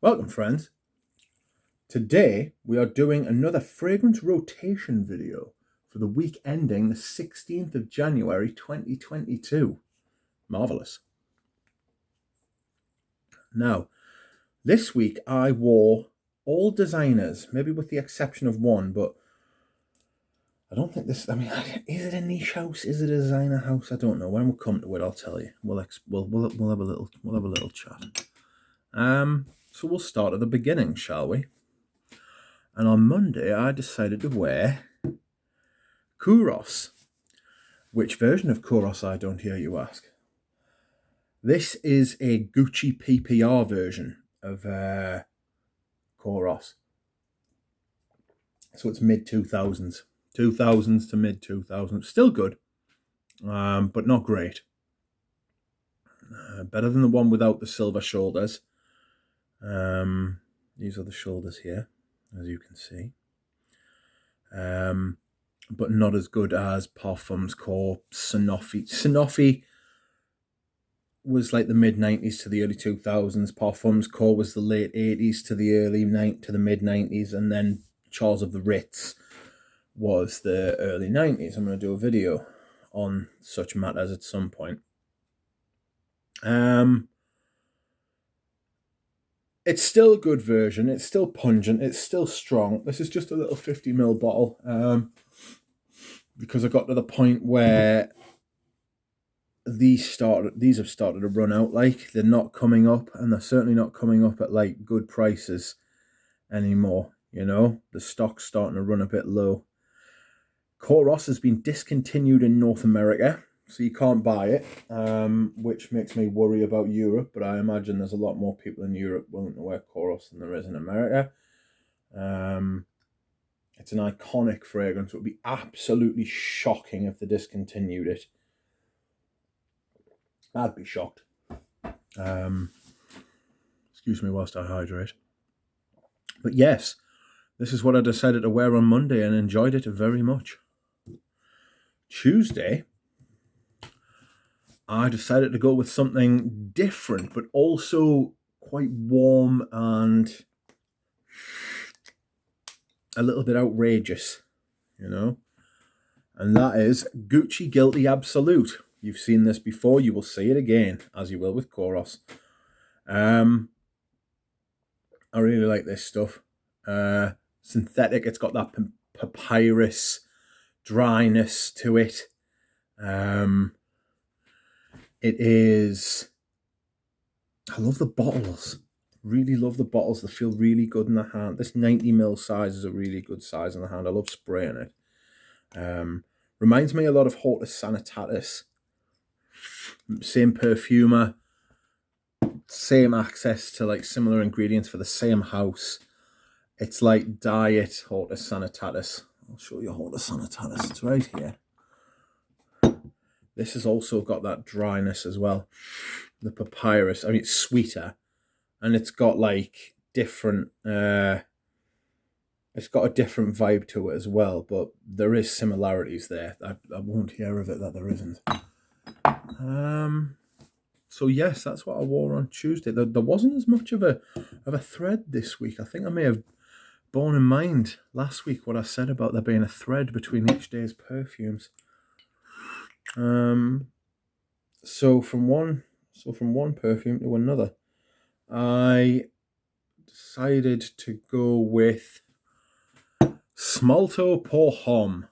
Welcome, friends. Today we are doing another fragrance rotation video for the week ending the 16th of January 2022. Marvellous. Now, this week I wore all designers, maybe with the exception of one, but I don't think this, is it a niche house? Is it a designer house? I don't know. When we come to it, I'll tell you. We'll have a little chat. So we'll start at the beginning, shall we? And on Monday, I decided to wear Kouros. Which version of Kouros, I don't hear you ask? This is a Gucci PPR version of Kouros. So it's mid-2000s. 2000s to mid-2000s. Still good, but not great. Better than the one without the silver shoulders. These are the shoulders here, as you can see. But not as good as Parfums Corps, Sanofi. Sanofi was like the mid-90s to the early 2000s. Parfums Corps was the late 80s to the mid-90s. And then Charles of the Ritz was the early 90s. I'm going to do a video on such matters at some point. It's still a good version. It's still pungent. It's still strong. This is just a little 50ml bottle. Because I got to the point where these have started to run out. Like, they're not coming up, and they're certainly not coming up at like good prices anymore. You know, the stock's starting to run a bit low. Kouros has been discontinued in North America, so you can't buy it, which makes me worry about Europe, but I imagine there's a lot more people in Europe willing to wear Kouros than there is in America. It's an iconic fragrance. It would be absolutely shocking if they discontinued it. I'd be shocked. Excuse me whilst I hydrate. But yes, this is what I decided to wear on Monday and enjoyed it very much. Tuesday, I decided to go with something different, but also quite warm and a little bit outrageous, you know? And that is Gucci Guilty Absolute. You've seen this before. You will see it again, as you will with Kouros. I really like this stuff. Synthetic. It's got that papyrus dryness to it. It is... I love the bottles. Really love the bottles. They feel really good in the hand. This 90ml size is a really good size in the hand. I love spraying it. Reminds me a lot of Hortus Sanitatis. Same perfumer. Same access to like similar ingredients for the same house. It's like diet Hortus Sanitatis. I'll show you Hortus Sanitatis. It's right here. This has also got that dryness as well. The papyrus. I mean, it's sweeter. And it's got like different... it's got a different vibe to it as well. But there is similarities there. I won't hear of it that there isn't. So yes, that's what I wore on Tuesday. There wasn't as much of a thread this week. I think I may have borne in mind last week what I said about there being a thread between each day's perfumes. So from one perfume to another, I decided to go with Smalto Pour Homme.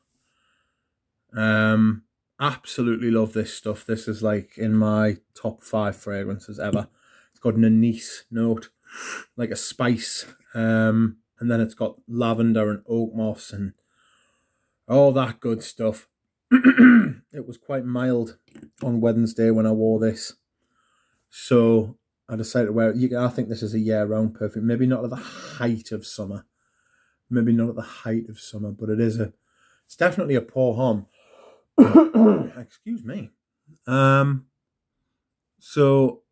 Absolutely love this stuff. This is like in my top 5 fragrances ever. It's got an anise note, like a spice, and then it's got lavender and oak moss and all that good stuff. It was quite mild on Wednesday when I wore this, so I decided to wear it. I think this is a year-round perfume. Maybe not at the height of summer. But it's definitely a Pour Homme. Excuse me. So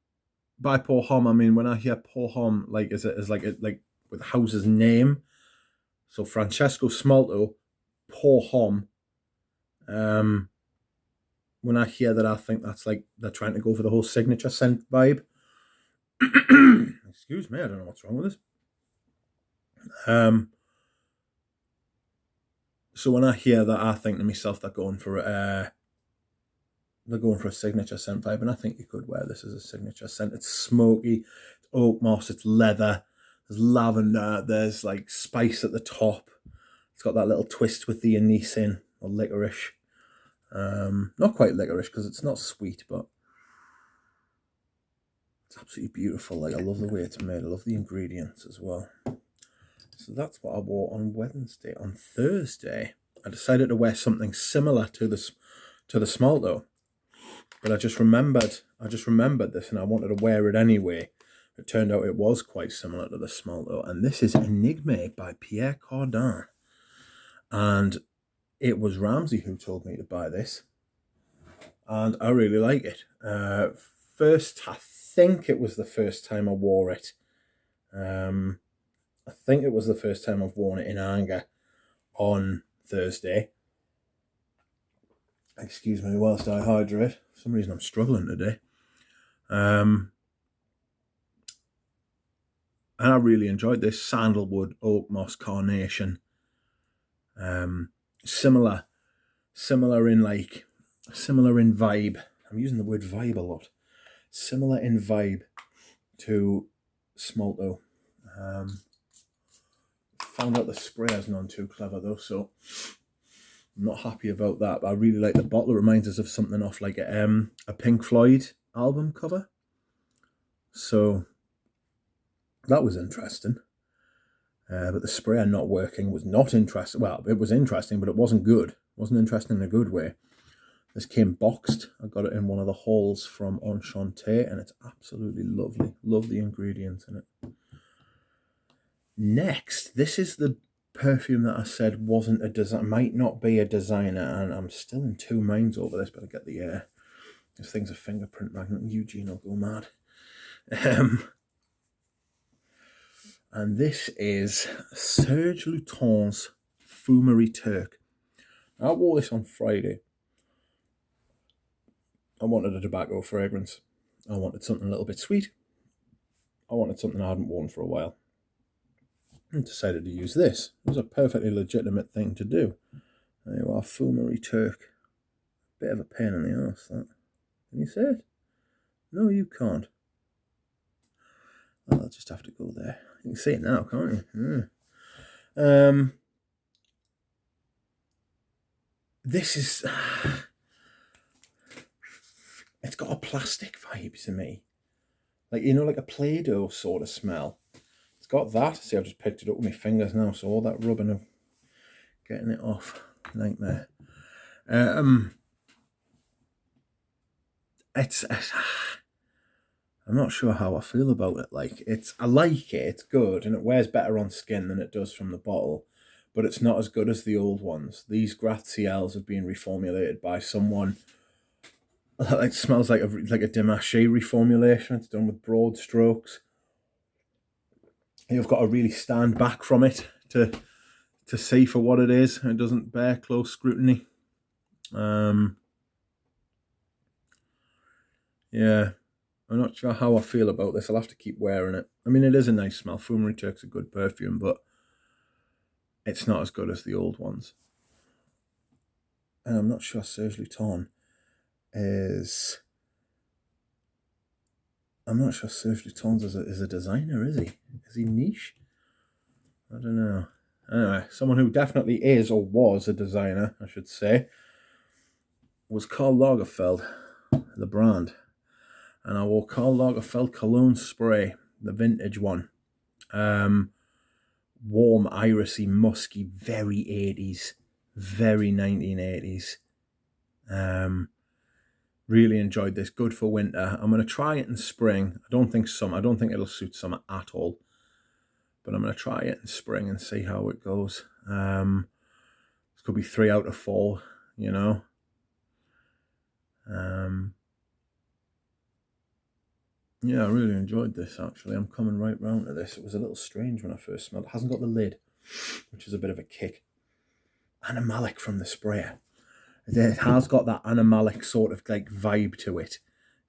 by Pour Homme, I mean when I hear Pour Homme, like is like with the house's name. So Francesco Smalto, Pour Homme. When I hear that, I think that's like they're trying to go for the whole signature scent vibe. Excuse Excuse me, I don't know what's wrong with this. So when I hear that, I think to myself, they're going for a signature scent vibe, and I think you could wear this as a signature scent. It's smoky, it's oak moss, it's leather, there's lavender, there's like spice at the top. It's got that little twist with the anise in, or licorice. Not quite licorice because it's not sweet, but it's absolutely beautiful. Like, I love the way it's made. I love the ingredients as well. So that's what I wore on Wednesday. On Thursday, I decided to wear something similar to the small though. But I just remembered this, and I wanted to wear it anyway. It turned out it was quite similar to the small though, and this is Enigme by Pierre Cardin. And it was Ramsey who told me to buy this, and I really like it. I think it was the first time I wore it. I think it was the first time I've worn it in anger on Thursday. Excuse me whilst I hydrate. For some reason I'm struggling today. And I really enjoyed this. Sandalwood, oak moss, carnation. Similar in vibe. I'm using the word vibe a lot. Similar in vibe to Smolto. Found out the sprayer's none too clever though, so I'm not happy about that. But I really like the bottle. It reminds us of something off like a Pink Floyd album cover. So that was interesting. But the sprayer not working was not interesting. Well, it was interesting, but it wasn't good. It wasn't interesting in a good way. This came boxed. I got it in one of the hauls from Enchanté, and it's absolutely lovely. Love the ingredients in it. Next, this is the perfume that I said wasn't a design, might not be a designer, and I'm still in two minds over this, but I get the this thing's a fingerprint magnet, and Eugene will go mad. And this is Serge Lutens Fumery Turk. I wore this on Friday. I wanted a tobacco fragrance. I wanted something a little bit sweet. I wanted something I hadn't worn for a while. And decided to use this. It was a perfectly legitimate thing to do. There you are, Fumery Turk. Bit of a pain in the arse, that. Can you see it? No, you can't. Well, I'll just have to go there. You can see it now, can't you? Yeah. This is... It's got a plastic vibe to me. Like, you know, like a Play-Doh sort of smell. It's got that. See, I've just picked it up with my fingers now, so all that rubbing of getting it off. Nightmare. It's I'm not sure how I feel about it. Like, I like it, it's good, and it wears better on skin than it does from the bottle, but it's not as good as the old ones. These Gratte-Ciels have been reformulated by someone. It smells like a Dimache reformulation. It's done with broad strokes. You've got to really stand back from it to see for what it is. It doesn't bear close scrutiny. Yeah, I'm not sure how I feel about this. I'll have to keep wearing it. I mean, it is a nice smell. Fumery Turk's a good perfume, but it's not as good as the old ones. And I'm not sure Serge Lutens is... I'm not sure Serge Lutens is a designer, is he? Is he niche? I don't know. Anyway, someone who definitely is, or was, a designer, I should say, was Karl Lagerfeld, the brand. And I wore Karl Lagerfeld Cologne Spray, the vintage one. Warm, irisy, musky, very 80s, very 1980s. Really enjoyed this. Good for winter. I'm going to try it in spring. I don't think it'll suit summer at all. But I'm going to try it in spring and see how it goes. This could be 3 out of 4, you know. Yeah, I really enjoyed this, actually. I'm coming right round to this. It was a little strange when I first smelled it. It hasn't got the lid, which is a bit of a kick. Animalic from the sprayer. It has got that animalic sort of like vibe to it.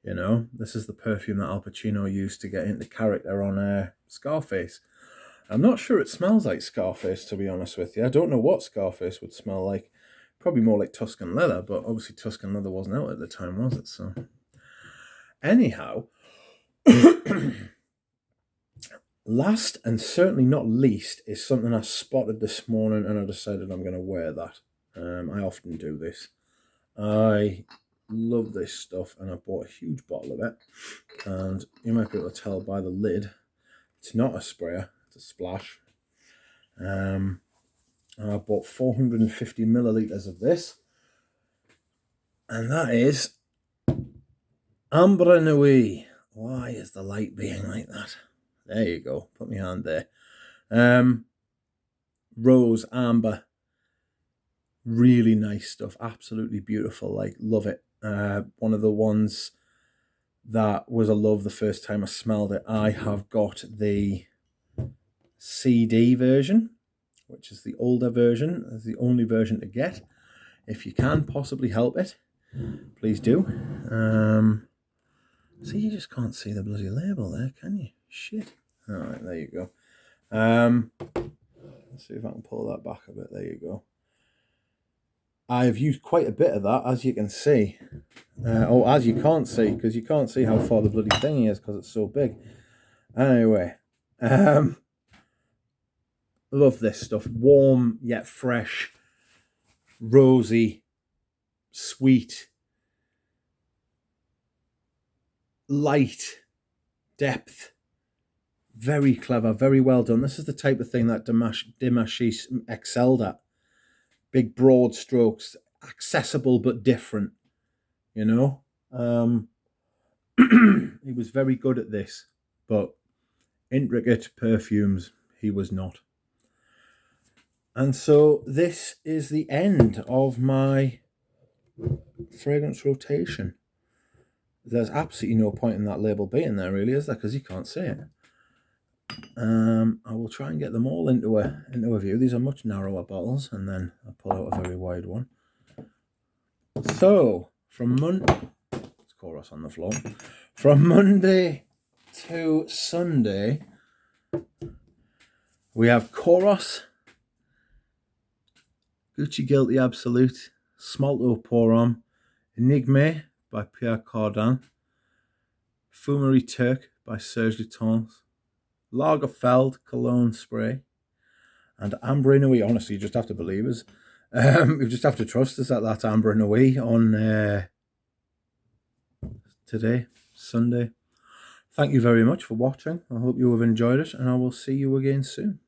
You know, this is the perfume that Al Pacino used to get into character on Scarface. I'm not sure it smells like Scarface, to be honest with you. I don't know what Scarface would smell like. Probably more like Tuscan leather, but obviously Tuscan leather wasn't out at the time, was it? So, anyhow, last and certainly not least is something I spotted this morning, and I decided I'm going to wear that. I often do this. I love this stuff, and I bought a huge bottle of it. And you might be able to tell by the lid, it's not a sprayer, it's a splash. I bought 450 millilitres of this, and that is Ambre Nuit. Why is the light being like that? There you go, put my hand there. Rose amber, really nice stuff, absolutely beautiful, like love it. One of the ones that was a love the first time I smelled it. I have got the CD version, which is the older version. It's the only version to get. If you can possibly help it, please do. See, you just can't see the bloody label there, can you? Shit. All right, there you go. Let's see if I can pull that back a bit. There you go. I've used quite a bit of that, as you can see. As you can't see, because you can't see how far the bloody thing is because it's so big. Anyway, love this stuff. Warm yet fresh, rosy, sweet, light, depth. Very clever, very well done. This is the type of thing that Dimashi excelled at. Big, broad strokes, accessible but different, you know. He was very good at this, but intricate perfumes, he was not. And so this is the end of my fragrance rotation. There's absolutely no point in that label being there, really, is there? Because you can't see it. I will try and get them all into a view. These are much narrower bottles, and then I'll pull out a very wide one. So from let's chorus on the floor. From Monday to Sunday, we have Chorus, Gucci Guilty Absolute, Smalto Pour Homme, Enigme by Pierre Cardin, Fumerie Turque by Serge Lutens, Lagerfeld Cologne Spray, and Ambre Nuit. Honestly, you just have to believe us. You just have to trust us that that's Ambre Nuit on today, Sunday. Thank you very much for watching. I hope you have enjoyed it, and I will see you again soon.